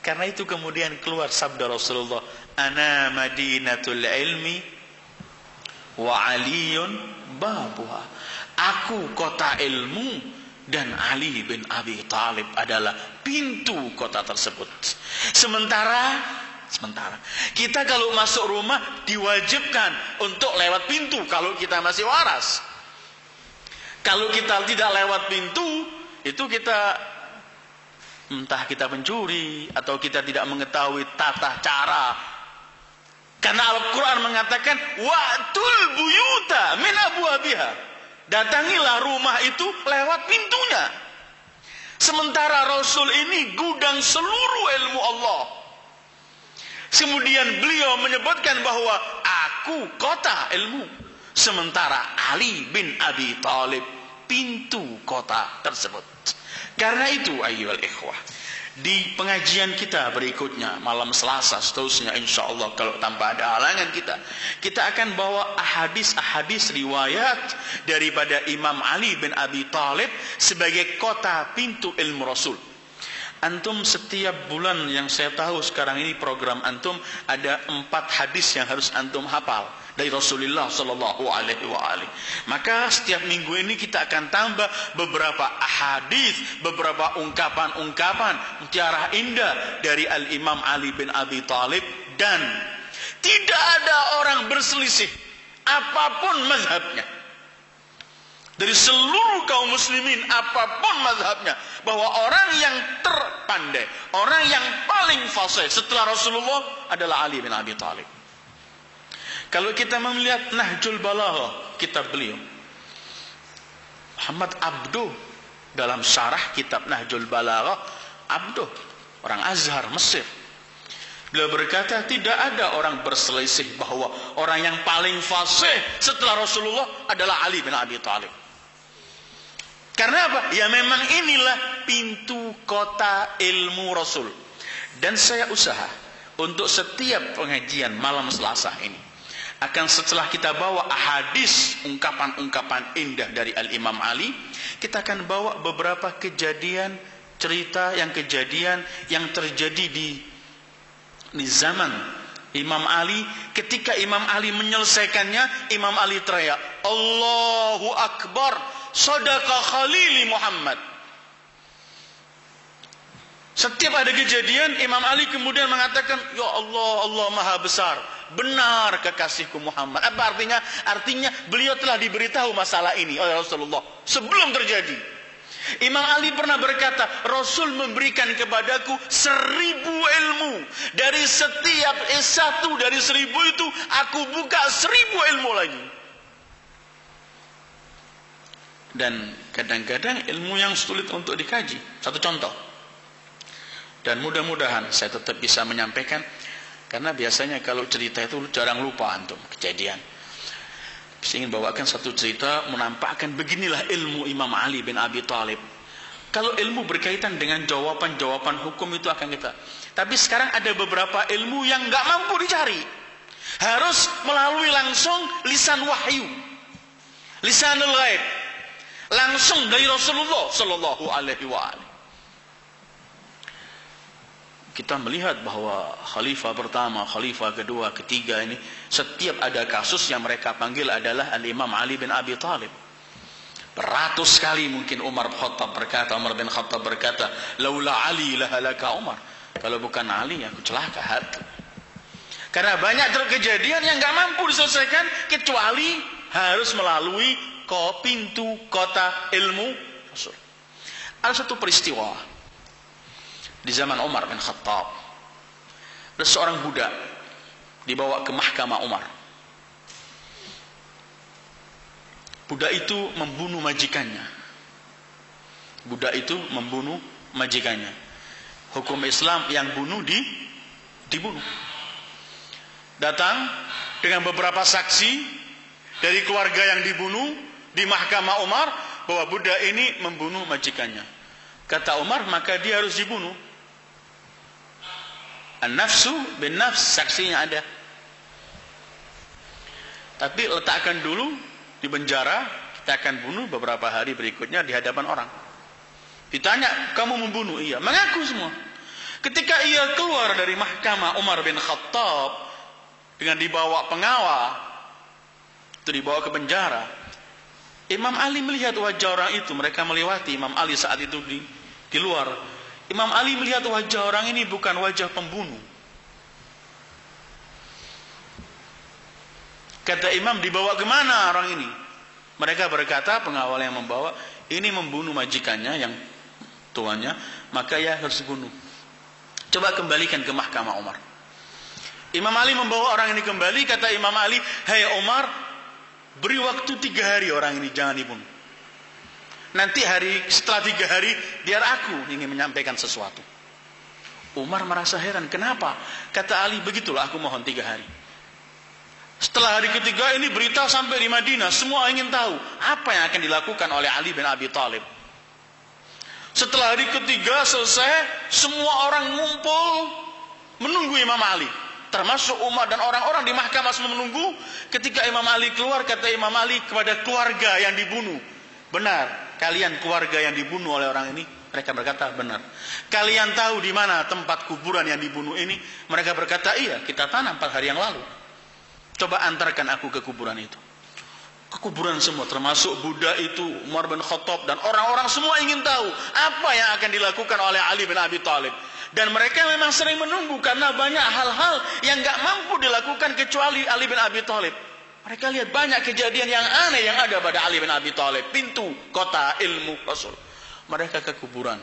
Karena itu kemudian keluar sabda Rasulullah, ana madinatul ilmi wa aliyun babuha. Aku kota ilmu dan Ali bin Abi Thalib adalah pintu kota tersebut. Sementara kita kalau masuk rumah diwajibkan untuk lewat pintu kalau kita masih waras. Kalau kita tidak lewat pintu, itu kita entah kita pencuri atau kita tidak mengetahui tata cara. Karena Al-Quran mengatakan wa'tul buyuta min abwabiha. Datangilah rumah itu lewat pintunya. Sementara Rasul ini gudang seluruh ilmu Allah. Kemudian beliau menyebutkan bahwa aku kota ilmu. Sementara Ali bin Abi Thalib pintu kota tersebut. Karena itu ayyuhal ikhwah, di pengajian kita berikutnya malam Selasa seterusnya insyaallah kalau tanpa ada halangan kita akan bawa ahadis riwayat daripada Imam Ali bin Abi Thalib sebagai kota pintu ilmu Rasul. Antum setiap bulan yang saya tahu sekarang ini program antum ada 4 hadis yang harus antum hafal dari Rasulullah sallallahu alaihi wasallam. Maka setiap minggu ini kita akan tambah beberapa hadis, beberapa ungkapan mutiara indah dari Al-Imam Ali bin Abi Thalib, dan tidak ada orang berselisih apapun mazhabnya. Dari seluruh kaum muslimin apapun mazhabnya, bahwa orang yang terpandai, orang yang paling fasih setelah Rasulullah adalah Ali bin Abi Thalib. Kalau kita melihat Nahjul Balaghah, kitab beliau, Muhammad Abduh dalam syarah kitab Nahjul Balaghah, Abduh, orang Azhar Mesir, beliau berkata tidak ada orang berselisih bahwa orang yang paling fasih setelah Rasulullah adalah Ali bin Abi Thalib. Karena apa? Ya memang inilah pintu kota ilmu Rasul. Dan saya usaha untuk setiap pengajian malam Selasa ini akan setelah kita bawa ahadis, ungkapan-ungkapan indah dari Al-Imam Ali, kita akan bawa beberapa kejadian, cerita yang terjadi di zaman Imam Ali. Ketika Imam Ali menyelesaikannya, Imam Ali teriak, Allahu Akbar, Sadaqa Khalili Muhammad. Setiap ada kejadian, Imam Ali kemudian mengatakan, ya Allah, Allah Maha Besar, benar kekasihku Muhammad. Apa artinya? Artinya beliau telah diberitahu masalah ini oleh Rasulullah sebelum terjadi. Imam Ali pernah berkata, Rasul memberikan kepadaku 1000 ilmu. Dari setiap satu dari 1000 itu, aku buka 1000 ilmu lagi. Dan kadang-kadang ilmu yang sulit untuk dikaji. Satu contoh. Dan mudah-mudahan saya tetap bisa menyampaikan, karena biasanya kalau cerita itu jarang lupa antum kejadian. Saya ingin bawakan satu cerita menampakkan beginilah ilmu Imam Ali bin Abi Thalib. Kalau ilmu berkaitan dengan jawaban-jawaban hukum itu akan kita. Tapi sekarang ada beberapa ilmu yang nggak mampu dicari. Harus melalui langsung lisan wahyu. Lisanul ghaib. Langsung dari Rasulullah sallallahu alaihi wasallam. Kita melihat bahwa khalifah pertama, khalifah kedua, ketiga ini setiap ada kasus yang mereka panggil adalah Al-Imam Ali bin Abi Thalib. Beratus kali mungkin Umar bin Khattab berkata, laula Ali lahalaka Umar. Kalau bukan Ali aku celaka hati. Karena banyak kejadian yang enggak mampu diselesaikan kecuali harus melalui pintu kota ilmu Rasul. Ada satu peristiwa di zaman Umar bin Khattab. Ada seorang budak dibawa ke mahkamah Umar. Budak itu membunuh majikannya. Hukum Islam yang bunuh dibunuh. Datang dengan beberapa saksi dari keluarga yang dibunuh di mahkamah Umar bahwa budak ini membunuh majikannya. Kata Umar, maka dia harus dibunuh. An-nafsu bin nafs, saksinya ada. Tapi letakkan dulu di penjara, kita akan bunuh beberapa hari berikutnya di hadapan orang. Ditanya, kamu membunuh? Iya, mengaku semua. Ketika ia keluar dari mahkamah Umar bin Khattab dengan dibawa pengawal, itu dibawa ke penjara. Imam Ali melihat wajah orang itu, mereka melewati Imam Ali saat itu di luar. Imam Ali melihat wajah orang ini bukan wajah pembunuh. Kata Imam, dibawa kemana orang ini? Mereka berkata, pengawal yang membawa, ini membunuh majikannya yang tuannya, maka ya harus dibunuh. Coba kembalikan ke mahkamah Umar. Imam Ali membawa orang ini kembali. Kata Imam Ali, hai Umar, beri waktu 3 hari orang ini jangan dibunuh. Nanti setelah 3 hari biar aku ingin menyampaikan sesuatu. Umar merasa heran, kenapa? Kata Ali, begitulah aku mohon 3 hari. Setelah hari ketiga ini berita sampai di Madinah, semua ingin tahu apa yang akan dilakukan oleh Ali bin Abi Thalib. Setelah hari ketiga selesai, semua orang ngumpul menunggu Imam Ali, termasuk Umar dan orang-orang di mahkamah semua menunggu. Ketika Imam Ali keluar, kata Imam Ali kepada keluarga yang dibunuh, benar, kalian keluarga yang dibunuh oleh orang ini? Mereka berkata, benar. Kalian tahu di mana tempat kuburan yang dibunuh ini? Mereka berkata, iya, kita tanam 4 hari yang lalu. Coba antarkan aku ke kuburan itu. Ke kuburan semua, termasuk Buddha itu, Umar bin Khattab, dan orang-orang semua ingin tahu apa yang akan dilakukan oleh Ali bin Abi Thalib. Dan mereka memang sering menunggu karena banyak hal-hal yang gak mampu dilakukan kecuali Ali bin Abi Thalib. Mereka lihat banyak kejadian yang aneh yang ada pada Ali bin Abi Thalib. Pintu kota ilmu Rasul. Mereka ke kuburan.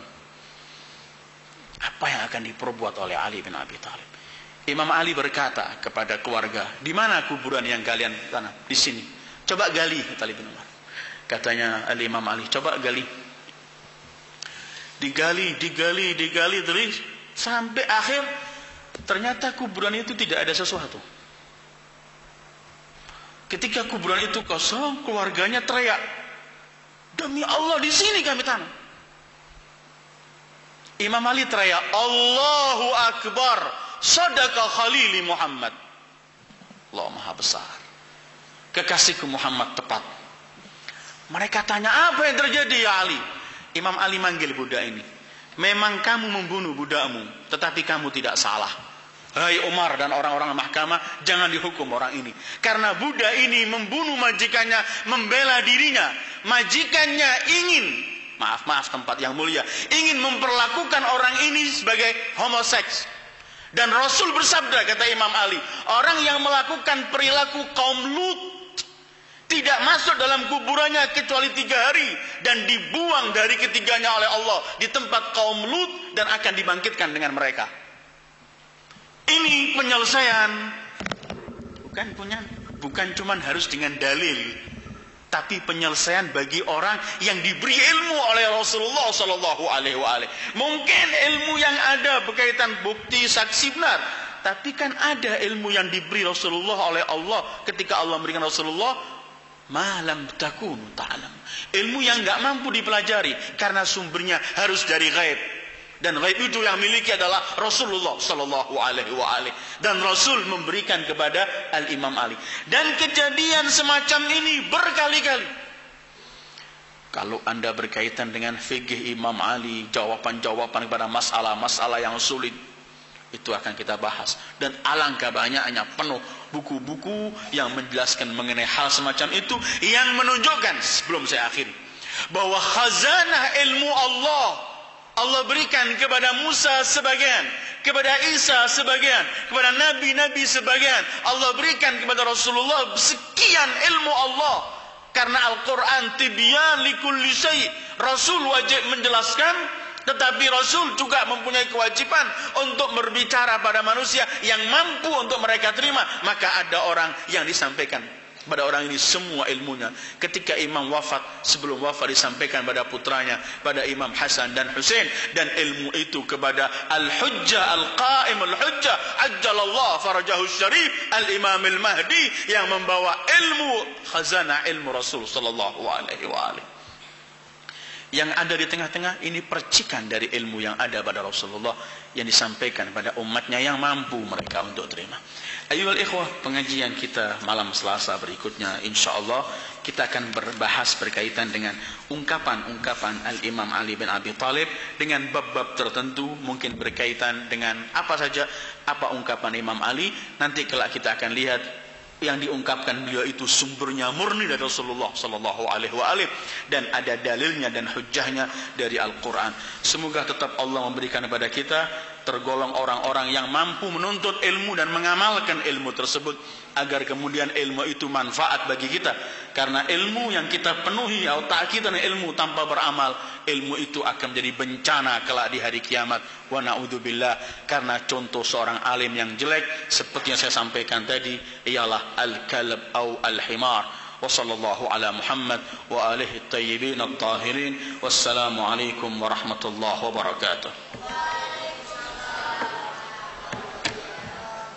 Apa yang akan diperbuat oleh Ali bin Abi Thalib? Imam Ali berkata kepada keluarga, di mana kuburan yang kalian tanam? Di sini. Coba gali, kata Ali bin Umar. Katanya Imam Ali, coba gali. Digali, terus sampai akhir ternyata kuburan itu tidak ada sesuatu. Ketika kuburan itu kosong, keluarganya teriak, demi Allah di sini kami tanam. Imam Ali teriak, Allahu Akbar, Sadaqa Khalili Muhammad. Allah Maha Besar, kekasihku Muhammad tepat. Mereka tanya, apa yang terjadi ya Ali? Imam Ali manggil budak ini. Memang kamu membunuh budakmu, tetapi kamu tidak salah. Hai Umar dan orang-orang mahkamah, jangan dihukum orang ini. Karena budak ini membunuh majikannya, membela dirinya. Majikannya ingin, maaf tempat yang mulia, ingin memperlakukan orang ini sebagai homoseks. Dan Rasul bersabda, kata Imam Ali, orang yang melakukan perilaku kaum Lut tidak masuk dalam kuburannya kecuali 3 hari dan dibuang dari ketiganya oleh Allah di tempat kaum Lut dan akan dibangkitkan dengan mereka. Ini penyelesaian bukan cuman harus dengan dalil, tapi penyelesaian bagi orang yang diberi ilmu oleh Rasulullah sallallahu alaihi wasallam. Mungkin ilmu yang ada berkaitan bukti saksi benar, tapi kan ada ilmu yang diberi Rasulullah oleh Allah ketika Allah memberikan Rasulullah malam takunu ta'lam. Ilmu yang enggak mampu dipelajari karena sumbernya harus dari ghaib. Dan ghaib itu yang miliki adalah Rasulullah sallallahu alaihi wasallam, dan Rasul memberikan kepada Al-Imam Ali. Dan kejadian semacam ini berkali-kali. Kalau Anda berkaitan dengan fikih Imam Ali, jawaban-jawaban kepada masalah-masalah yang sulit, itu akan kita bahas. Dan alangkah banyaknya penuh buku-buku yang menjelaskan mengenai hal semacam itu, yang menunjukkan, sebelum saya akhiri, bahwa khazanah ilmu Allah berikan kepada Musa sebagian, kepada Isa sebagian, kepada nabi-nabi sebagian. Allah berikan kepada Rasulullah sekian ilmu Allah. Karena Al-Quran tibyan likulli syai'. Rasul wajib menjelaskan, tetapi Rasul juga mempunyai kewajiban untuk berbicara pada manusia yang mampu untuk mereka terima. Maka ada orang yang disampaikan pada orang ini semua ilmunya. Ketika imam wafat, sebelum wafat disampaikan pada putranya, pada Imam Hasan dan Husain. Dan ilmu itu kepada Al-Hujjah Al-Qa'im Al-Hujjah Ajjalallah Farajahu Syarif Al-Imam Al-Mahdi, yang membawa ilmu khazanah ilmu Rasul sallallahu alaihi wasallam. Yang ada di tengah-tengah ini percikan dari ilmu yang ada pada Rasulullah yang disampaikan pada umatnya yang mampu mereka untuk terima. Ayyuhal ikhwah, pengajian kita malam Selasa berikutnya insyaallah kita akan berbahas berkaitan dengan ungkapan-ungkapan Al-Imam Ali bin Abi Thalib dengan bab-bab tertentu, mungkin berkaitan dengan apa saja, apa ungkapan Imam Ali. Nanti kelak kita akan lihat yang diungkapkan beliau itu sumbernya murni dari Rasulullah sallallahu alaihi wasallam dan ada dalilnya dan hujjahnya dari Al-Qur'an. Semoga tetap Allah memberikan kepada kita tergolong orang-orang yang mampu menuntut ilmu dan mengamalkan ilmu tersebut agar kemudian ilmu itu manfaat bagi kita. Karena ilmu yang kita penuhi otak kita dengan ilmu tanpa beramal, ilmu itu akan menjadi bencana kelak di hari kiamat. Wa na'udzubillah. Karena contoh seorang alim yang jelek seperti yang saya sampaikan tadi ialah al-kalb au al-himar. Wa sallallahu ala Muhammad wa alihi at-tayyibin at-tahirin. Wassalamu alaikum warahmatullahi wabarakatuh.